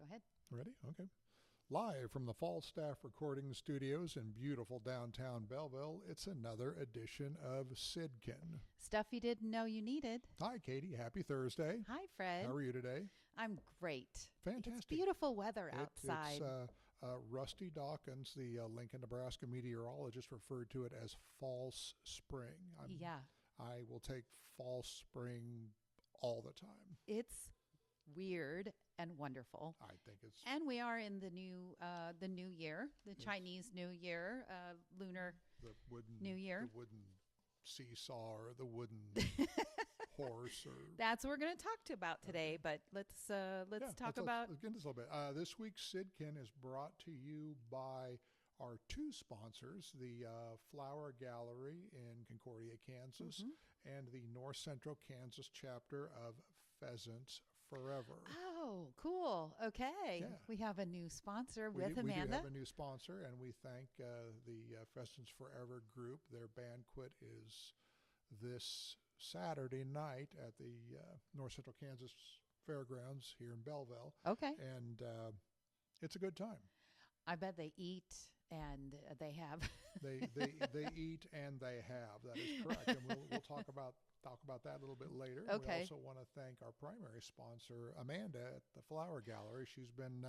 Go ahead. Ready? Okay. Live from the Falstaff Recording Studios in beautiful downtown Belleville, it's another edition of SYDKYN. Stuff you didn't know you needed. Hi, Katie. Happy Thursday. Hi, Fred. How are you today? I'm great. Fantastic. It's beautiful weather outside. Rusty Dawkins, the Lincoln, Nebraska meteorologist, referred to it as false spring. I will take false spring all the time. It's weird and wonderful. I think it's... And we are in the new year, the Chinese New Year, lunar New Year. The wooden seesaw or the wooden horse. That's what we're going to talk about today, but let's talk about... Let's get into this a little bit. This week's SYDKYN is brought to you by our two sponsors, the Flower Gallery in Concordia, Kansas, and the North Central Kansas chapter of Pheasants Forever. Oh, cool. Okay. Yeah. We have a new sponsor with Amanda. We do have a new sponsor, and we thank the Pheasants Forever group. Their banquet is this Saturday night at the North Central Kansas Fairgrounds here in Belleville. Okay. And it's a good time. I bet they eat and they have. they eat and they have. That is correct. And we'll talk about that a little bit later. Okay. We also want to thank our primary sponsor, Amanda, at the Flower Gallery. She's been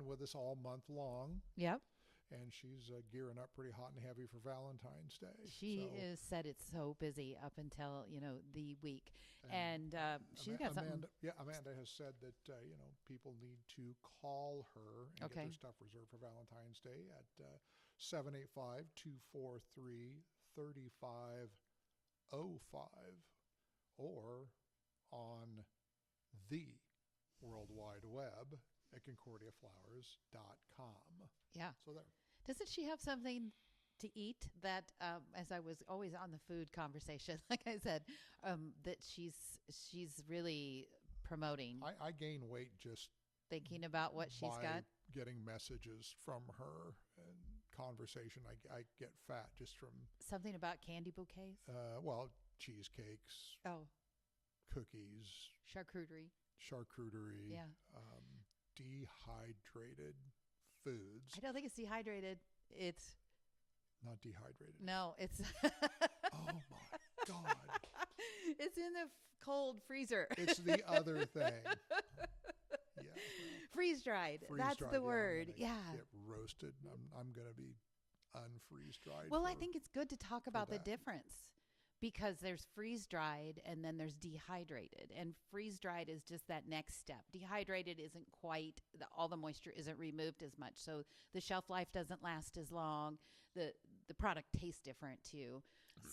with us all month long. Yep. And she's gearing up pretty hot and heavy for Valentine's Day. She said it's so busy up until, the week. And she's got something. Yeah, Amanda has said that, people need to call her and get their stuff reserved for Valentine's Day at 785-243-3505 or on the World Wide Web at concordiaflowers.com. Yeah. So there. Doesn't she have something to eat that, as I was always on the food conversation, like I said, that she's really promoting? I gain weight just thinking about what she's got. Getting messages from her and conversation. I get fat just from something about candy bouquets. Cheesecakes. Oh. Cookies. Charcuterie. Yeah. Dehydrated foods. I don't think it's dehydrated. It's not dehydrated. No, it's. Oh my God! It's in the cold freezer. It's the other thing. Yeah. Freeze dried. That's the word. Yeah. Get roasted. I'm going to be unfreeze dried. Well, I think it's good to talk about the difference. Because there's freeze-dried and then there's dehydrated. And freeze-dried is just that next step. Dehydrated isn't quite, all the moisture isn't removed as much. So the shelf life doesn't last as long. The product tastes different too.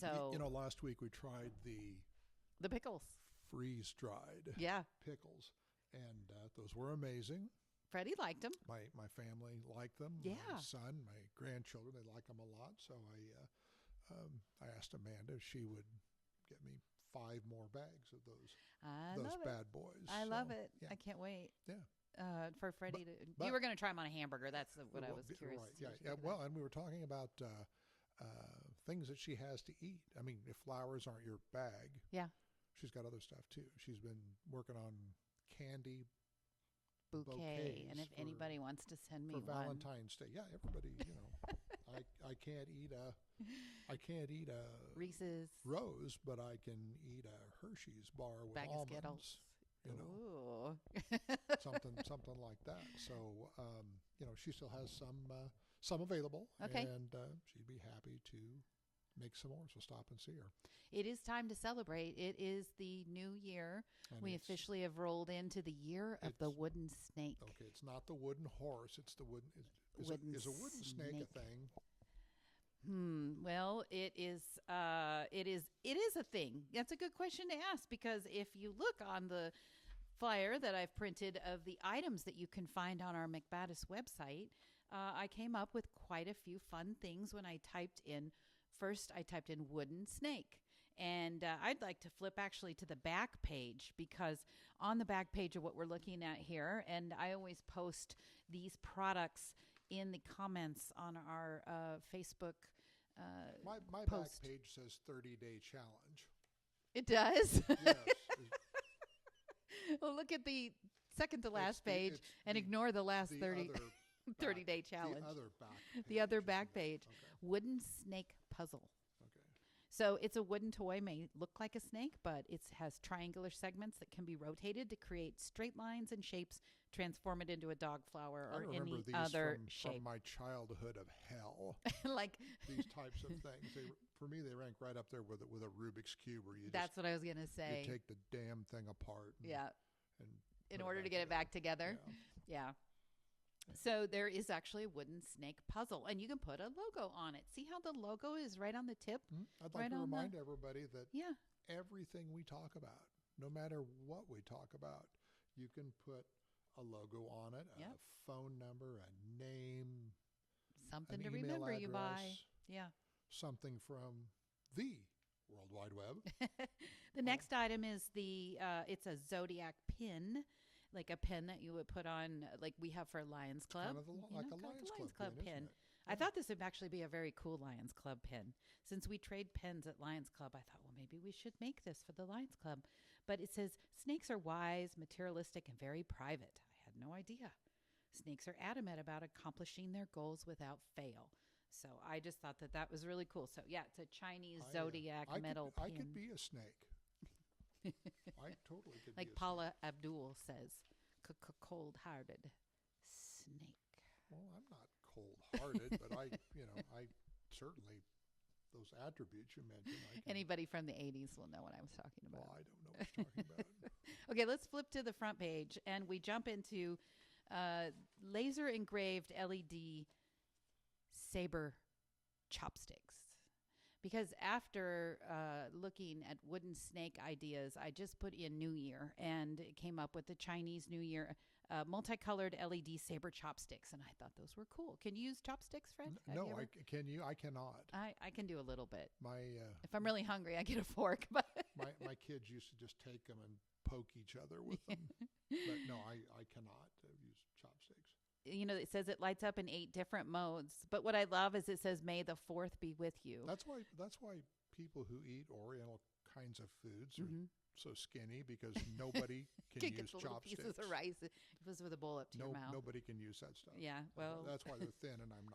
So last week we tried the pickles. Freeze-dried pickles. And those were amazing. Freddie liked them. My family liked them. Yeah. My son, my grandchildren, they like them a lot. So I asked Amanda if she would get me 5 more bags of those bad boys. I love it. Yeah. I can't wait. Yeah. For Freddie you were going to try them on a hamburger. That's what I was curious. Right. Yeah. Well, and we were talking about things that she has to eat. I mean, if flowers aren't your bag, she's got other stuff too. She's been working on candy bouquet, and if anybody wants to send me for one. Valentine's Day, everybody, I can't eat a Reese's Rose, but I can eat a Hershey's bar with almonds. Ooh. something like that. So she still has some available, and she'd be happy to make some more. So stop and see her. It is time to celebrate. It is the new year. And we officially have rolled into the year of the wooden snake. Okay, it's not the wooden horse. It's the wooden. Is a wooden snake a thing? Well, it is a thing. That's a good question to ask, because if you look on the flyer that I've printed of the items that you can find on our McBattas website, I came up with quite a few fun things when I typed in. First, I typed in wooden snake, and I'd like to flip actually to the back page, because on the back page of what we're looking at here, and I always post these products in the comments on our Facebook my post. Back page says 30-day challenge. It does? Yes. Well, look at the second to last page it's and the- ignore the last the 30, other 30-day back- challenge. The other back. The other page, back isn't it? page. Okay. Wooden snake puzzle. Okay. So it's a wooden toy, may look like a snake, but it has triangular segments that can be rotated to create straight lines and shapes, transform it into a dog flower I or remember any these other from shape. my childhood of hell. Like These types of things. For me, they rank right up there with a Rubik's Cube, where you that's what I was going to just say. you take the damn thing apart. And, Yeah. And In put order to get it back together. Yeah. Yeah. So there is actually a wooden snake puzzle, and you can put a logo on it. See how the logo is right on the tip? I'd like Right to on the- remind everybody that Yeah. everything we talk about, no matter what we talk about, you can put a logo on it, Yep. a phone number, a name, Something an to email remember you by. address, Yeah. something from the World Wide Web. The next item is it's a zodiac pin, like a pin that you would put on, like we have for Lions Club. Kind of like a kind of Lions Lions Club pin, isn't it? I thought this would actually be a very cool Lions Club pin. Since we trade pins at Lions Club, I thought, well, maybe we should make this for the Lions Club. But it says, snakes are wise, materialistic, and very private. I had no idea. Snakes are adamant about accomplishing their goals without fail. So I just thought that was really cool. So, yeah, it's a Chinese zodiac metal pin. I could be a snake. I totally could Like be a Paula Abdul says, cold-hearted snake. Well, I'm not cold-hearted, but I certainly, those attributes you mentioned. Anybody from the 80s will know what I was talking about. Well, I don't know what you're talking about. Okay, let's flip to the front page, and we jump into laser engraved LED saber chopsticks. Because after looking at wooden snake ideas, I just put in New Year, and it came up with the Chinese New Year multicolored LED saber chopsticks, and I thought those were cool. Can you use chopsticks, Fred? Have No, you ever? can you? I cannot. I can do a little bit. My If I'm really hungry, I get a fork. But my kids used to just take them and poke each other with them. But no, I cannot use chopsticks. you know, it says it lights up in 8 different modes. But what I love is it says, "May the 4th be with you." That's why people who eat Oriental kinds of foods are so skinny, because nobody can Get use the little chopsticks. pieces of rice. It was with a bowl up to your mouth. Nobody can use that stuff. Yeah, well, That's why they're thin and I'm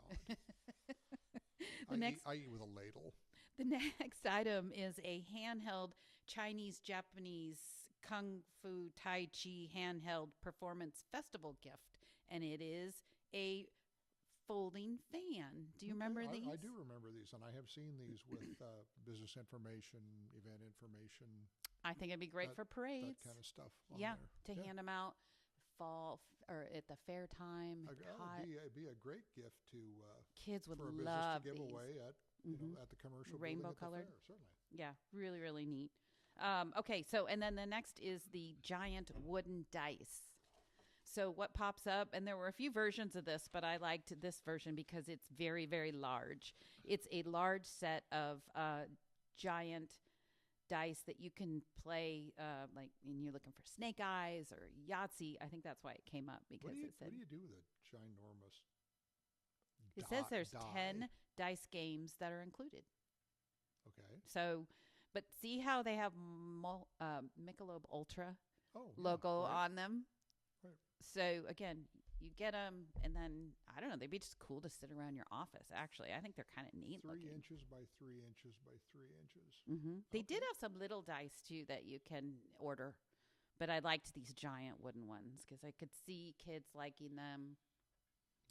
not. next- I eat with a ladle. the next item is a handheld Chinese-Japanese Kung Fu Tai Chi handheld performance festival gift, and it is a folding fan. Do you remember these? I do remember these, and I have seen these with business information, event information, I think it'd be great for parades. that kind of stuff. On Yeah, there. to hand them out or at the fair time. It'd be a great gift to Kids would for a business love to give these. away at at the commercial Rainbow building at colored. the fair, certainly. Yeah, really, really neat. Okay, so and then the next is the giant wooden dice. So what pops up, and there were a few versions of this, but I liked this version because it's very, very large. It's a large set of giant dice that you can play, like when you're looking for snake eyes or Yahtzee. I think that's why it came up, because it said What do you do with a ginormous? it says there's die? 10 dice games that are included. Okay. So, but see how they have Michelob Ultra Oh, yeah, logo right. on them? Right. So again, you get them, and then I don't know, they'd be just cool to sit around your office. Actually, I think they're kind of neat 3 looking. inches by 3 inches by 3 inches. They did have some little dice too that you can order, but I liked these giant wooden ones because I could see kids liking them.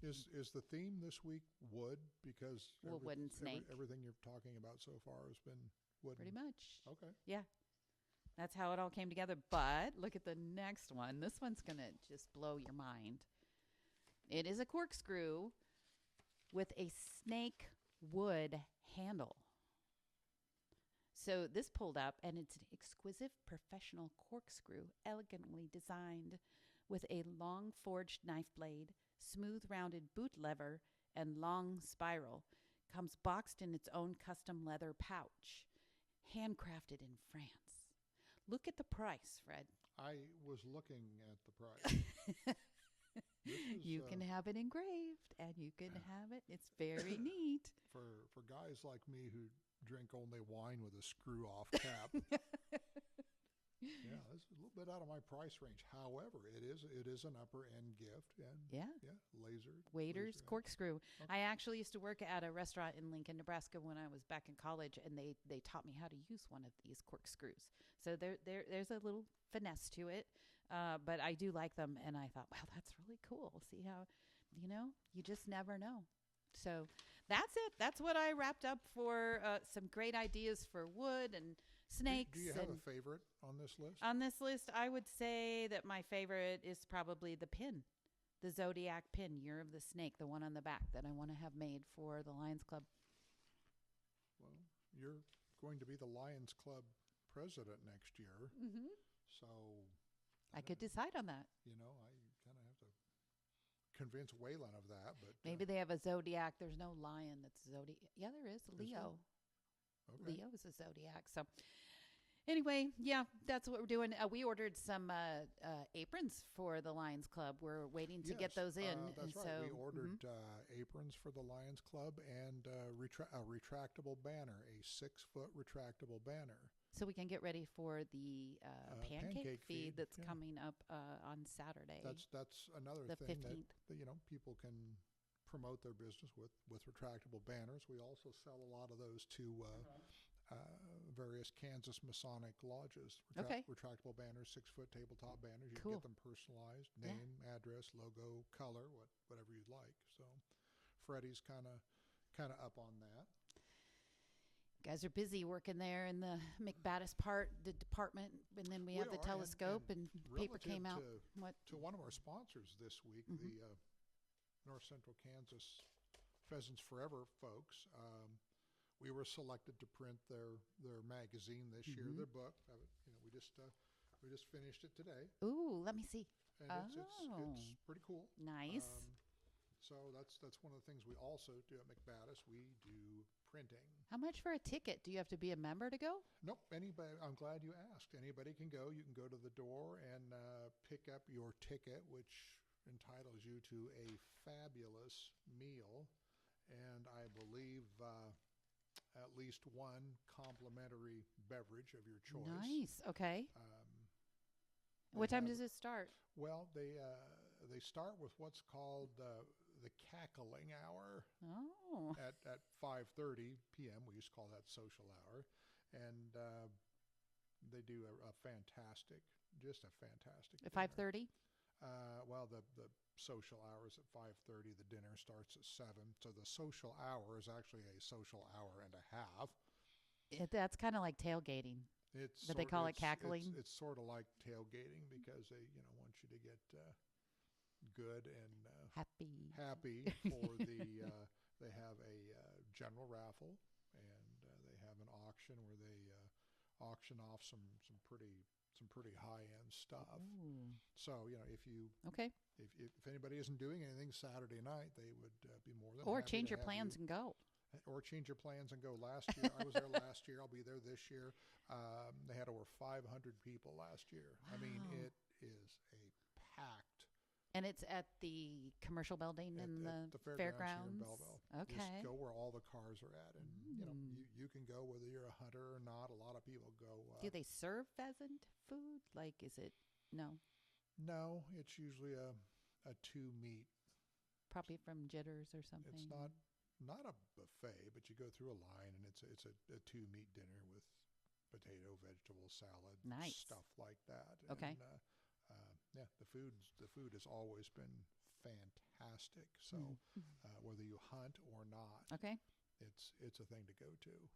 Is the theme this week wood? Because Wooden snake. everything you're talking about so far has been wooden. Pretty much. Okay. Yeah. That's how it all came together. But look at the next one. This one's going to just blow your mind. It is a corkscrew with a snake wood handle. So this pulled up, and it's an exquisite professional corkscrew, elegantly designed with a long forged knife blade, smooth rounded boot lever, and long spiral. Comes boxed in its own custom leather pouch, handcrafted in France. Look at the price, Fred. I was looking at the price. You can have it engraved, and you can have it. It's very neat. For guys like me who drink only wine with a screw-off cap. Yeah, this is a little bit out of my price range. However, it is an upper end gift, and Yeah. laser Waiter's laser. corkscrew. Okay. I actually used to work at a restaurant in Lincoln, Nebraska when I was back in college, and they taught me how to use one of these corkscrews. So there's a little finesse to it, but I do like them, and I thought, wow, that's really cool. See how, you just never know. So that's it. That's what I wrapped up for some great ideas for wood and snakes. Do you have and a favorite on this list? on this list, I would say that my favorite is probably the pin. The Zodiac pin, Year of the Snake, the one on the back that I want to have made for the Lions Club. Well, you're going to be the Lions Club president next year, Mm-hmm. so I could decide on that. I kind of have to convince Waylon of that. But Maybe they have a Zodiac. There's no lion that's Zodiac. Yeah, there is. Leo. okay. Leo is a Zodiac. So anyway, yeah, that's what we're doing. We ordered some aprons for the Lions Club. We're waiting to get Yes, those in. that's and right. So, We ordered aprons for the Lions Club and a retractable banner, a 6-foot retractable banner. so we can get ready for the pancake feed that's yeah. coming up on Saturday. That's another the thing 15th. that people can promote their business with retractable banners. We also sell a lot of those to various Kansas Masonic lodges. Okay. Retractable banners, 6-foot tabletop banners. You Cool. can get them personalized, Yeah. name, address, logo, color, whatever you'd like. So Freddie's kind of up on that. You guys are busy working there in the McBattas the department, and then we have the are, telescope and paper relative came out. to one of our sponsors this week, Mhm. the North Central Kansas Pheasants Forever folks. We were selected to print their magazine this year, Mhm. their book. We just finished it today, Ooh, let me see. and Oh. it's pretty cool. Nice. So that's one of the things we also do at McBattas. We do printing. How much for a ticket? Do you have to be a member to go? Nope. Anybody. I'm glad you asked. Anybody can go. You can go to the door and pick up your ticket, which entitles you to a fabulous meal, and I believe at least one complimentary beverage of your choice. Nice. Okay. They What time have- does it start? Well, they start with what's called the cackling hour Oh. at 5:30 p.m. We used to call that social hour, and they do a fantastic At dinner. 5:30? Well, the social hour is at 5:30. The dinner starts at 7. So the social hour is actually a social hour and a half. That's kind of like tailgating. It's But they call it cackling? It's sort of like tailgating because they want you to get good and Happy. happy for the. They have a general raffle, and they have an auction where they auction off some pretty high end stuff. Ooh. So Okay. if anybody isn't doing anything Saturday night, they would be more than Or happy change to your have plans you- and go. or change your plans and go. Last year, I was there last year. I'll be there this year. They had over 500 people last year. I mean, Wow. it is a packed And it's at the commercial building in at the the fairgrounds. here in Belleville. Okay. Just go where all the cars are at, and Mm. you can go whether you're a hunter or not. A lot of people go. Do they serve pheasant food? Like, is it no? No, it's usually a 2-meat. Probably from Jitters or something. It's not a buffet, but you go through a line, and it's a 2-meat dinner with potato, vegetable, salad, Nice. stuff like that. Okay. And, the food has always been fantastic. So whether you hunt or not, Okay. it's a thing to go to.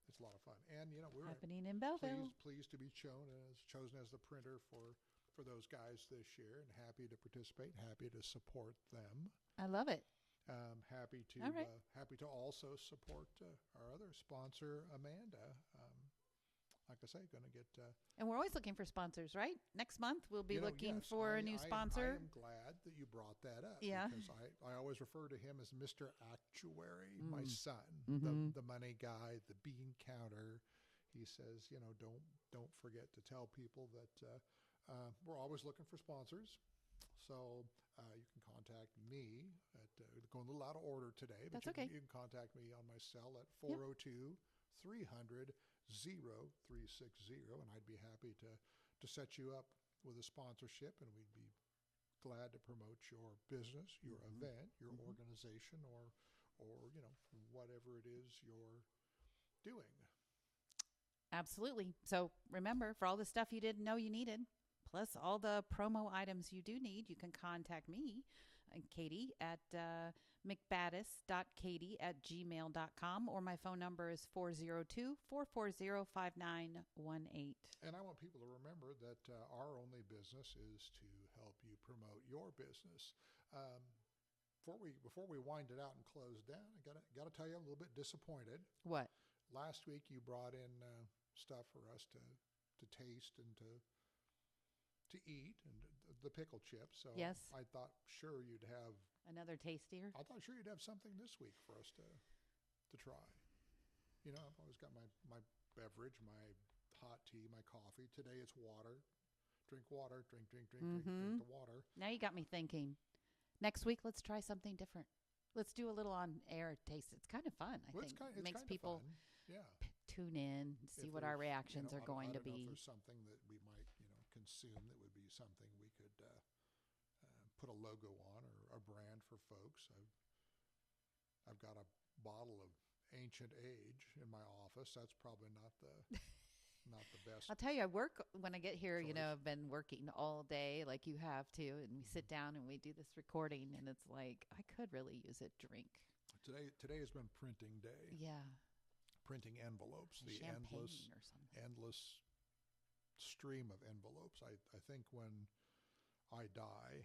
It's a lot of fun, and we're Happening in Belleville. pleased to be chosen as the printer for those guys this year, and happy to participate, happy to support them. I love it. Happy to All right. happy to also support our other sponsor, Amanda. Like I say, going to get. And we're always looking for sponsors, right? Next month we'll be looking yes, for a new I sponsor. am glad that you brought that up. Yeah. Because I always refer to him as Mr. Actuary, my son, Mhm. the money guy, the bean counter. He says, don't forget to tell people that we're always looking for sponsors. So you can contact me at going a little out of order today, but That's okay. you can contact me on my cell at 402-300 and I'd be happy to set you up with a sponsorship, and we'd be glad to promote your business, your event, your organization, or whatever it is you're doing. Absolutely. So remember, for all the stuff you didn't know you needed, plus all the promo items you do need, you can contact me, Katie, at McBattas.Katy@gmail.com, or my phone number is 402-440-5918. And I want people to remember that our only business is to help you promote your business. Before we wind it out and close down, I gotta tell you, I'm a little bit disappointed. What? Last week you brought in stuff for us to taste and to eat, and the pickle chips. So yes. I thought sure you'd have another tastier. I thought sure you'd have something this week for us to try. You know, I've always got my beverage, my hot tea, my coffee. Today it's water. Drink water. Drink the water. Now you got me thinking. Next week, let's try something different. Let's do a little on-air taste. It's kind of fun, I think. It makes people tune in, see what our reactions are going to be. I don't know if there's something that we might, consume that would be something we could put a logo on or a brand for folks. I've got a bottle of Ancient Age in my office. That's probably not the best. I'll tell you, when I get here, choice. I've been working all day like you have too, and we sit down and we do this recording, and it's like, I could really use a drink. Today has been printing day. Yeah. Printing envelopes. The endless stream of envelopes. I think when I die,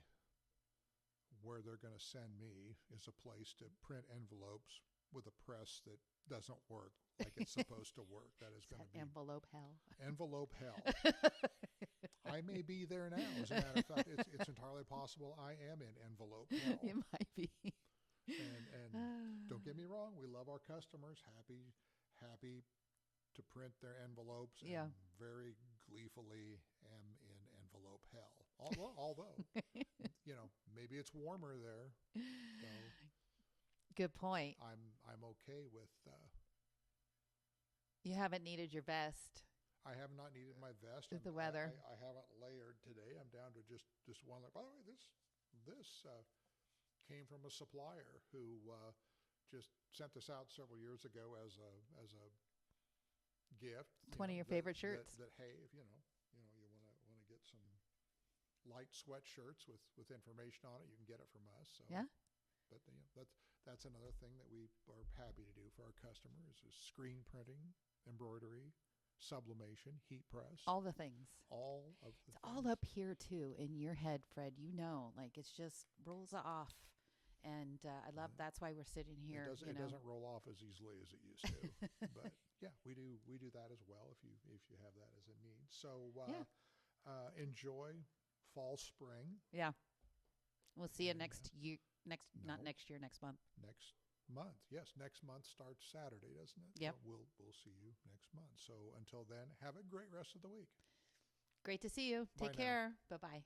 where they're going to send me is a place to print envelopes with a press that doesn't work like it's supposed to work. That is going to be envelope hell. Envelope hell. I may be there now. As a matter of fact, it's entirely possible I am in envelope hell. It might be. And don't get me wrong, we love our customers. Happy to print their envelopes. Yeah. And very gleefully am in envelope hell. Although maybe it's warmer there. So good point. I'm okay with. You haven't needed your vest. I have not needed my vest. With the weather. I haven't layered today. I'm down to just one. By the way, this came from a supplier who just sent this out several years ago as a gift. It's one of your favorite shirts. That hey, if you want to get some light sweatshirts with information on it, you can get it from us. So yeah. But that's another thing that we are happy to do for our customers is screen printing, embroidery, sublimation, heat press. All the things. All of the It's things. all up here, too, in your head, Fred. Like it's just rolls off. And I love that's why we're sitting here. It doesn't roll off as easily as it used to. But yeah, we do that as well if you have that as a need. So enjoy fall, spring. Yeah. We'll see you next year. Not next year, next month. Next month. Yes, next month starts Saturday, doesn't it? Yep. So we'll see you next month. So until then, have a great rest of the week. Great to see you. Take care. Bye-bye.